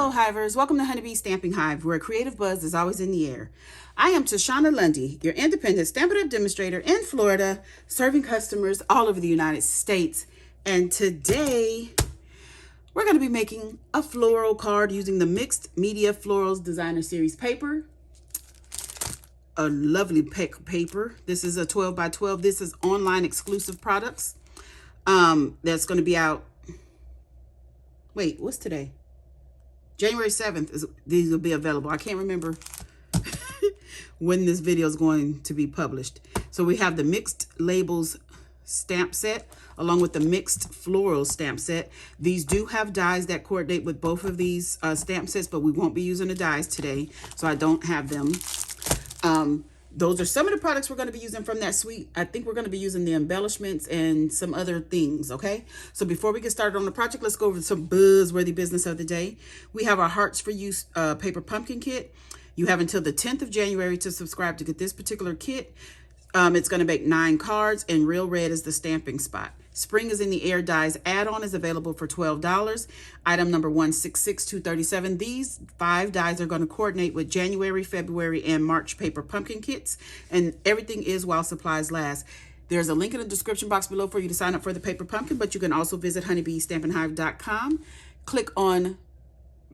Hello Hivers, welcome to Honeybee Stamping Hive, where a creative buzz is always in the air. I am Tashana Lundy, your independent Stampin' Up demonstrator in Florida, serving customers all over the United States. And today, we're going to be making a floral card using the mixed Media Florals Designer Series paper. A lovely paper. This is a 12 by 12. This is online exclusive products. That's going to be out. Wait, what's today? January 7th, these will be available. I can't remember when this video is going to be published. So we have the mixed labels stamp set along with the mixed floral stamp set. These do have dies that coordinate with both of these stamp sets, but we won't be using the dies today, so I don't have them. Those are some of the products we're going to be using from that suite. I think we're going to be using the embellishments and some other things, okay? So before we get started on the project, let's go over some buzz-worthy business of the day. We have our Hearts for You paper pumpkin kit. You have until the 10th of January to subscribe to get this particular kit. It's going to make 9 cards, and Real Red is the stamping spot. Spring is in the Air Dies add-on is available for $12. Item number 166237. These 5 dies are going to coordinate with January, February, and March paper pumpkin kits, and everything is while supplies last. There's a link in the description box below for you to sign up for the paper pumpkin, but you can also visit honeybeestampinhive.com. Click on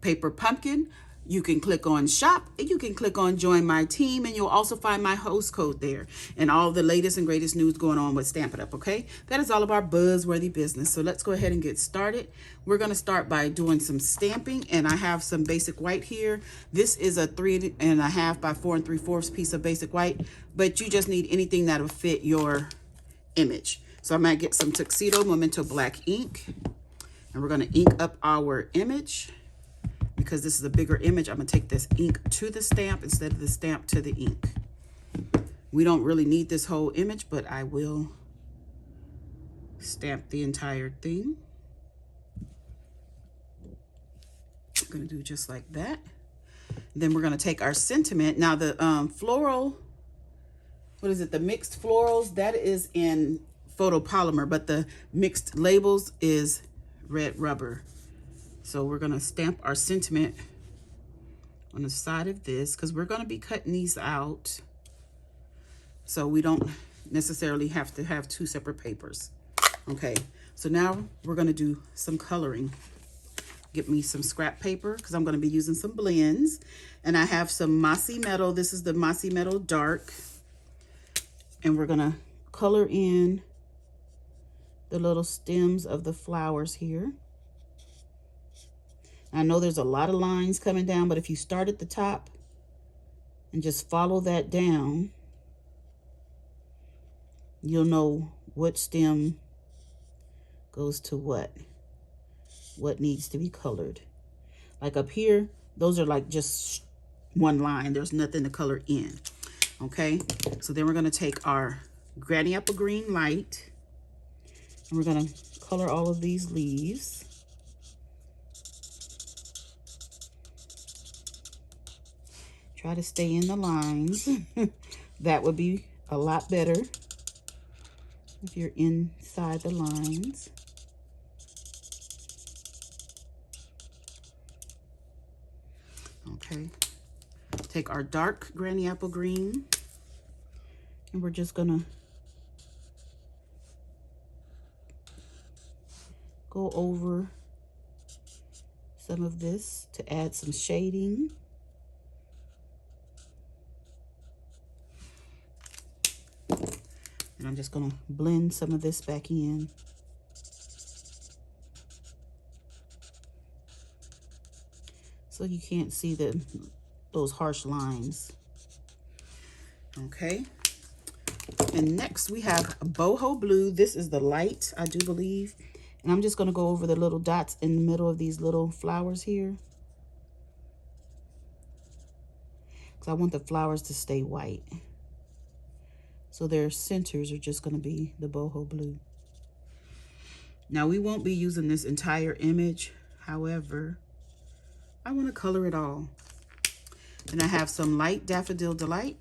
paper pumpkin. You can click on shop, and you can click on join my team, and you'll also find my host code there and all the latest and greatest news going on with Stampin' Up, okay? that is all of our buzzworthy business. So let's go ahead and get started. We're going to start by doing some stamping, and I have some basic white here. This is a 3.5 by 4 3/4 piece of basic white, but you just need anything that'll fit your image. So I might get some Tuxedo Memento black ink, and we're going to ink up our image. Because this is a bigger image, I'm going to take this ink to the stamp instead of the stamp to the ink. We don't really need this whole image, but I will stamp the entire thing. I'm going to do just like that. Then we're going to take our sentiment. Now the floral, what is it? The mixed florals, that is in photopolymer, but the mixed labels is red rubber. So we're going to stamp our sentiment on the side of this because we're going to be cutting these out. So we don't necessarily have to have 2 separate papers. Okay, so now we're going to do some coloring. Get me some scrap paper because I'm going to be using some blends. And I have some Mossy Metal. This is the Mossy Metal Dark. And we're going to color in the little stems of the flowers here. I know there's a lot of lines coming down, but if you start at the top and just follow that down, you'll know what stem goes to what needs to be colored. Like up here, those are like just one line. There's nothing to color in. Okay, so then we're going to take our Granny Apple Green Light, and we're going to color all of these leaves. Try to stay in the lines. That would be a lot better if you're inside the lines. Okay. Take our dark Granny Apple Green, and we're just gonna go over some of this to add some shading. And I'm just going to blend some of this back in. So you can't see those harsh lines. Okay. And next we have Boho Blue. This is the light, I do believe. And I'm just going to go over the little dots in the middle of these little flowers here. Because I want the flowers to stay white. So their centers are just going to be the Boho Blue. Now we won't be using this entire image. However, I want to color it all. And I have some light Daffodil Delight.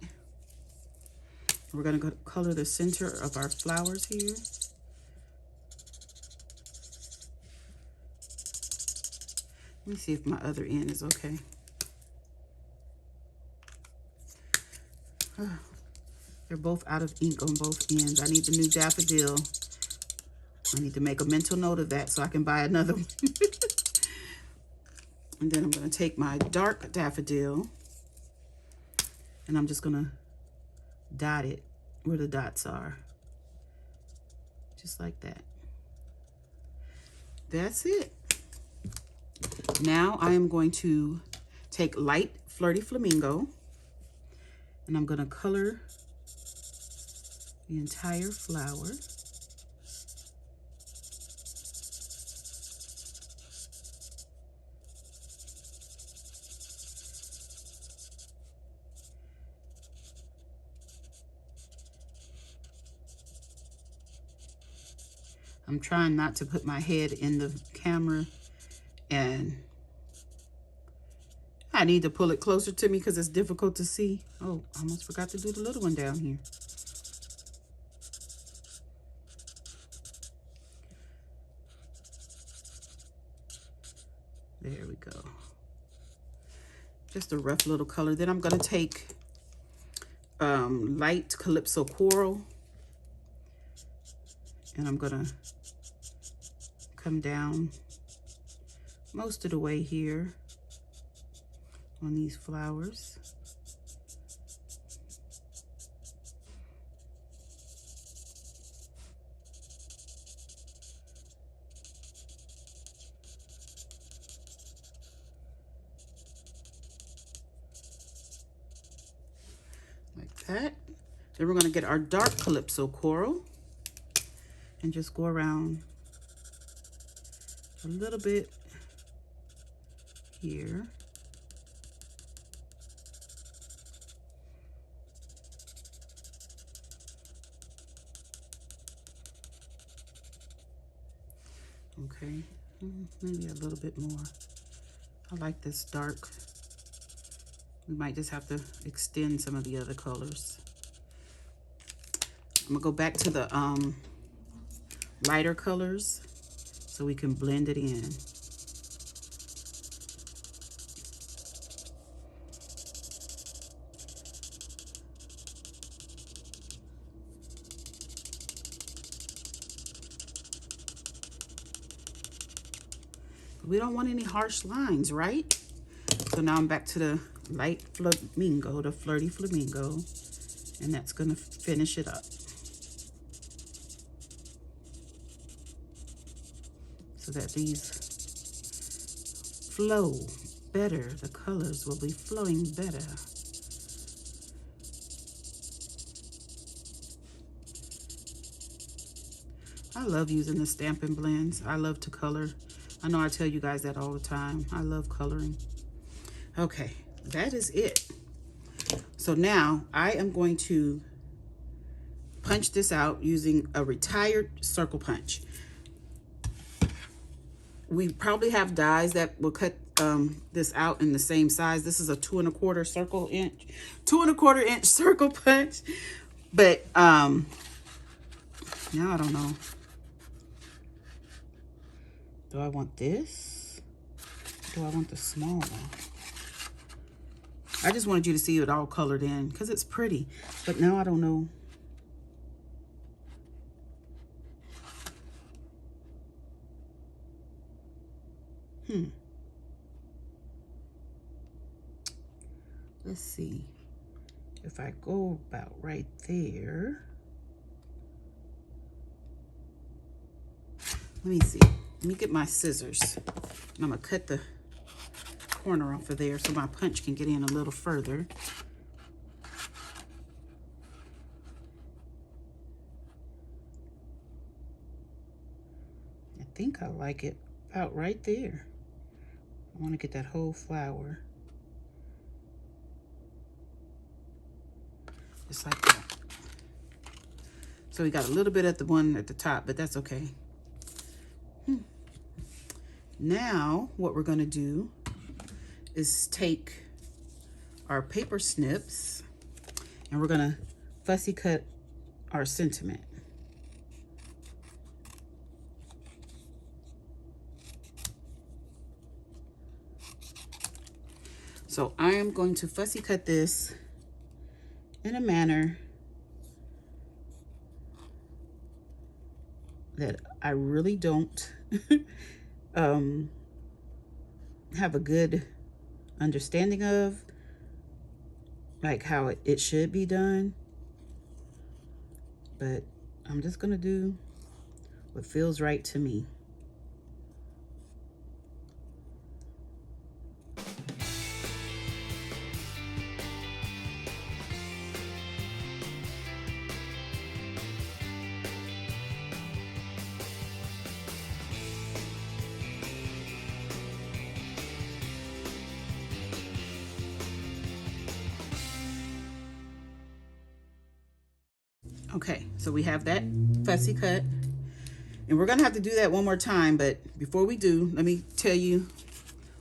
We're going to color the center of our flowers here. Let me see if my other end is okay. They're both out of ink on both ends. I need the new daffodil. I need to make a mental note of that so I can buy another one. And then I'm going to take my dark daffodil and I'm just going to dot it where the dots are. Just like that. That's it. Now I am going to take light Flirty Flamingo and I'm going to color the entire flower. I'm trying not to put my head in the camera, and I need to pull it closer to me because it's difficult to see. Oh, I almost forgot to do the little one down here. There we go. Just a rough little color. Then I'm going to take light Calypso Coral, and I'm going to come down most of the way here on these flowers. Like that. Then we're going to get our dark Calypso Coral and just go around a little bit here. Okay, maybe a little bit more. I like this dark. We might just have to extend some of the other colors. I'm gonna go back to the lighter colors so we can blend it in. We don't want any harsh lines, right? So now I'm back to the light flamingo, the Flirty Flamingo, and that's gonna finish it up. So that these flow better, the colors will be flowing better. I love using the Stampin' Blends. I love to color. I know I tell you guys that all the time. I love coloring. Okay, that is it. So now I am going to punch this out using a retired circle punch. We probably have dies that will cut this out in the same size. This is a 2 1/4 inch circle punch. But now I don't know. Do I want this? Do I want the small one? I just wanted you to see it all colored in because it's pretty. But now I don't know. Let's see. If I go about right there. Let me see. Let me get my scissors. I'm gonna cut the corner off of there so my punch can get in a little further. I think I like it about right there. I want to get that whole flower. Just like that. So we got a little bit at the one at the top, but that's okay. Now what we're going to do is take our paper snips and we're going to fussy cut our sentiment. So I am going to fussy cut this in a manner that I really don't have a good understanding of, like how it should be done. But I'm just gonna do what feels right to me. Okay, so we have that fussy cut, and we're gonna have to do that one more time, but before we do, let me tell you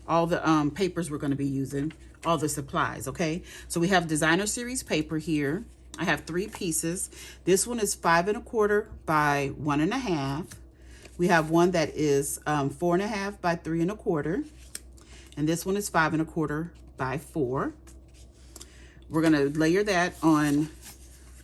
all the papers we're gonna be using, all the supplies, okay? So we have designer series paper here. I have 3 pieces. This one is 5 1/4 by 1 1/2. We have one that is 4 1/2 by 3 1/4. And this one is 5 1/4 by 4. We're gonna layer that on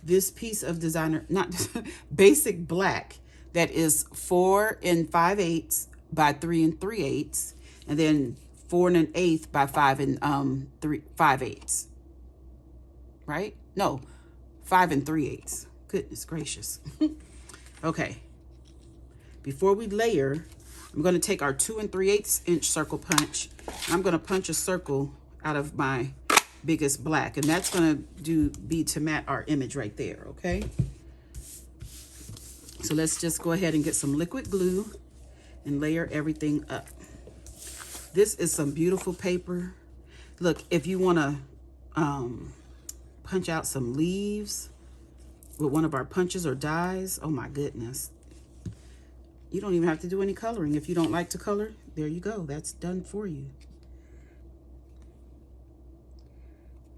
this piece of designer, not basic black, that is 4 5/8 by 3 3/8, and then 4 1/8 by 5 5/8. Right? No, 5 3/8. Goodness gracious. Okay. Before we layer, I'm going to take our 2 3/8 inch circle punch. I'm going to punch a circle out of my biggest black, and that's going to be to mat our image right there. Okay, so let's just go ahead and get some liquid glue and layer everything up. This is some beautiful paper. Look, if you want to punch out some leaves with one of our punches or dies, oh my goodness, you don't even have to do any coloring. If you don't like to color, there you go, that's done for you.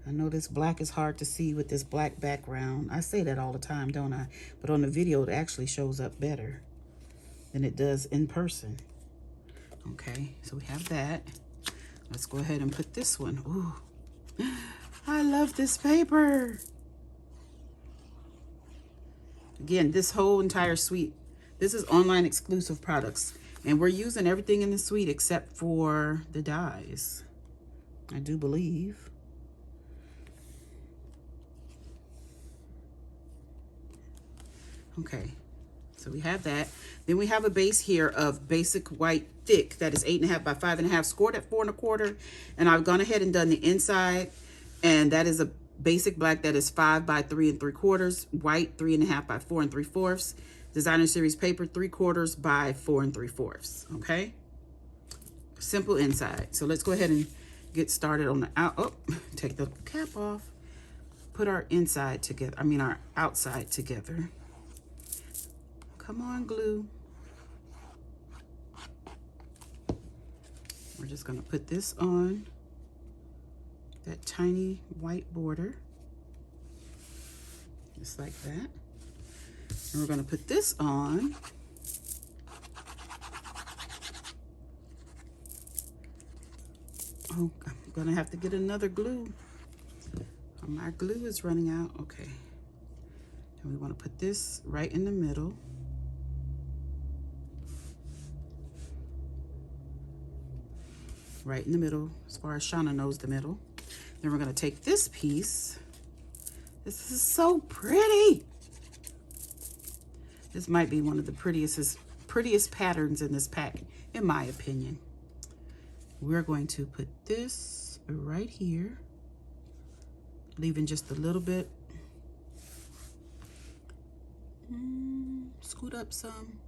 I know this black is hard to see with this black background. I say that all the time, don't I? But on the video, it actually shows up better than it does in person. Okay, so we have that. Let's go ahead and put this one. Ooh, I love this paper. Again, this whole entire suite, this is online exclusive products. And we're using everything in the suite except for the dies, I do believe. Okay, so we have that. Then we have a base here of basic white thick that is 8 1/2 by 5 1/2, scored at 4 1/4. And I've gone ahead and done the inside, and that is a basic black that is 5 by 3 3/4, white 3 1/2 by 4 3/4, designer series paper 3/4 by 4 3/4. Okay, simple inside. So let's go ahead and get started on the out. Oh, take the cap off. Put our inside together. I mean our outside together. Come on, glue. We're just gonna put this on that tiny white border, just like that. And we're gonna put this on oh, I'm gonna have to get another glue. My glue is running out. Okay, and we want to put this right in the middle. Right in the middle, as far as Shauna knows, the middle. Then we're gonna take this piece. This is so pretty. This might be one of the prettiest patterns in this pack, in my opinion. We're going to put this right here, leaving just a little bit. Scoot up some.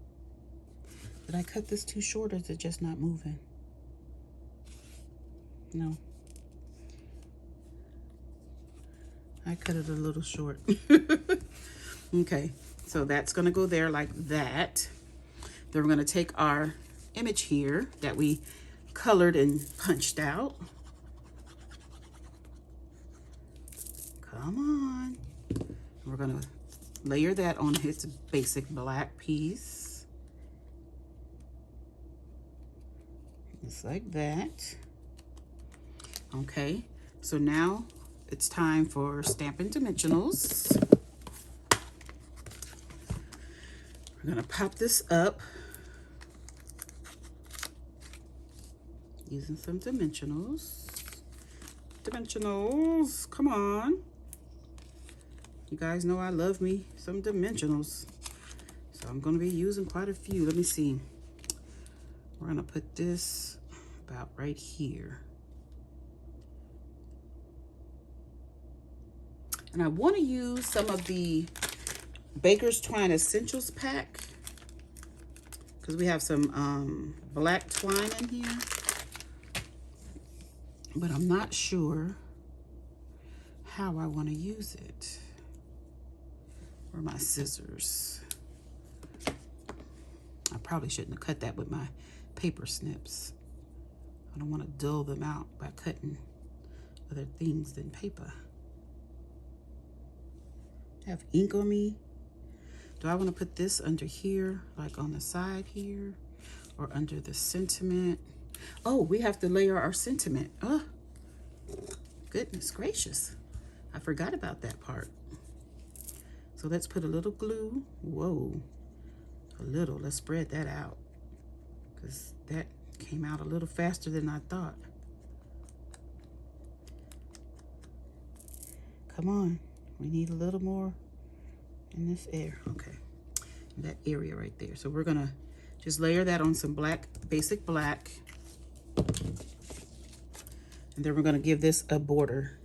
Did I cut this too short, or is it just not moving? No, I cut it a little short. Okay, so that's gonna go there like that. Then we're gonna take our image here that we colored and punched out. Come on. We're gonna layer that on his basic black piece. Just like that. Okay, So now it's time for Stampin' Dimensionals. We're gonna pop this up using some dimensionals. Dimensionals, come on. You guys know I love me some dimensionals. So I'm gonna be using quite a few. Let me see. We're gonna put this about right here. And I wanna use some of the Baker's Twine Essentials pack because we have some black twine in here. But I'm not sure how I wanna use it. Where are my scissors? I probably shouldn't have cut that with my paper snips. I don't want to dull them out by cutting other things than paper. I have ink on me. Do I want to put this under here, like on the side here, or under the sentiment? Oh, we have to layer our sentiment. Oh, goodness gracious. I forgot about that part. So let's put a little glue. Whoa, a little. Let's spread that out because that came out a little faster than I thought. Come on, we need a little more in this air. Okay, that area right there. So we're gonna just layer that on some black, basic black. And then we're gonna give this a border.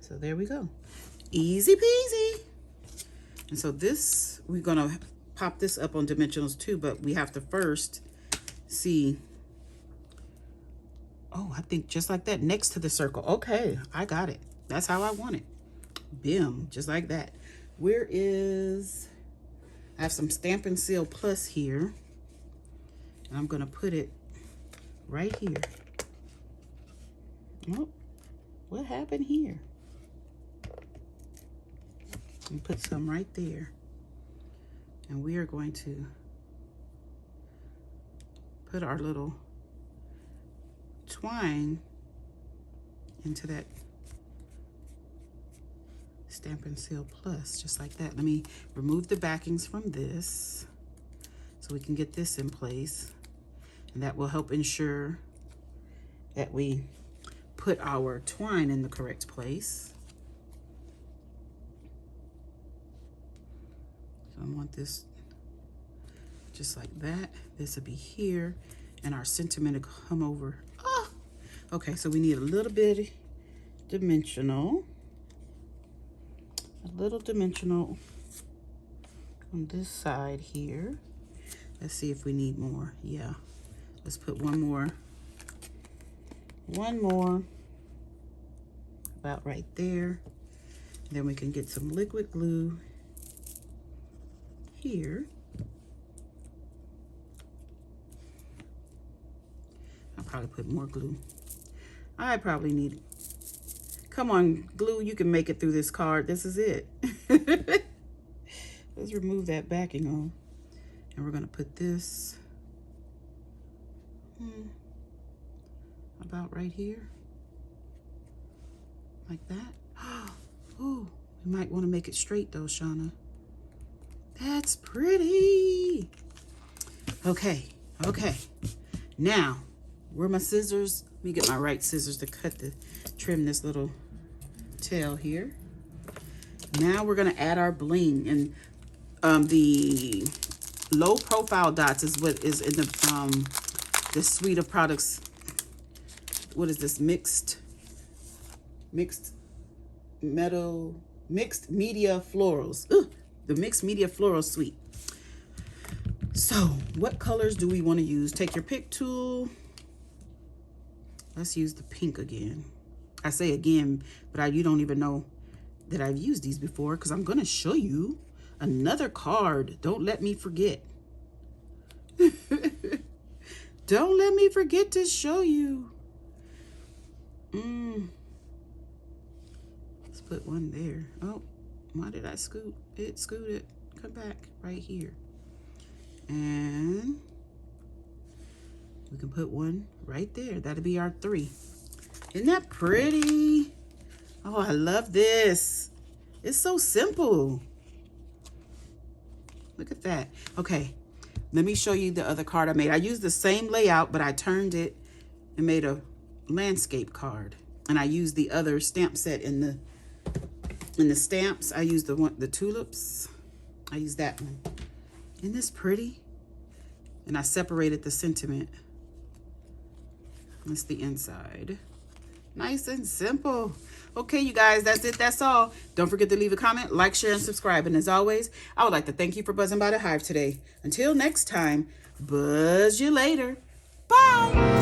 So there we go. Easy peasy. And so this, we're gonna pop this up on dimensionals too, but we have to first see, oh, I think just like that, next to the circle. Okay, I got it. That's how I want it. Bim, just like that. Where is, I have some Stampin' Seal Plus here. And I'm gonna put it right here. Oh, what happened here? And put some right there. And we are going to put our little twine into that Stampin' Seal Plus, just like that. Let me remove the backings from this so we can get this in place. And that will help ensure that we put our twine in the correct place. I want this just like that. This will be here, and our sentiment will come over. Oh, okay, so we need a little bit dimensional. A little dimensional on this side here. Let's see if we need more. Yeah, let's put one more. One more. About right there. And then we can get some liquid glue here. I'll probably put more glue. I probably need it. Come on, glue, you can make it through this card. This is it. Let's remove that backing on. And we're gonna put this about right here. Like that. Oh, we might want to make it straight though, Shauna. That's pretty. Okay, okay. Now, where are my scissors? Let me get my right scissors to trim this little tail here. Now we're gonna add our bling, and the low profile dots is what is in the suite of products. What is this? Mixed Media Florals. Ugh. The Mixed Media Florals Suite. So what colors do we want to use? Take your pick tool. Let's use the pink again. I say again, but you don't even know that I've used these before because I'm going to show you another card. Don't let me forget. Don't let me forget to show you. Let's put one there. Oh, why did I scoot? It scooted. Come back right here. And we can put one right there. That'll be our 3. Isn't that pretty? Oh, I love this. It's so simple. Look at that. Okay, let me show you the other card I made. I used the same layout, but I turned it and made a landscape card. And I used the other stamp set in the stamps. I used the tulips. I used that one. Isn't this pretty? And I separated the sentiment. That's the inside. Nice and simple. Okay, you guys, that's it. That's all. Don't forget to leave a comment, like, share, and subscribe. And as always, I would like to thank you for buzzing by the Hive today. Until next time, buzz you later. Bye.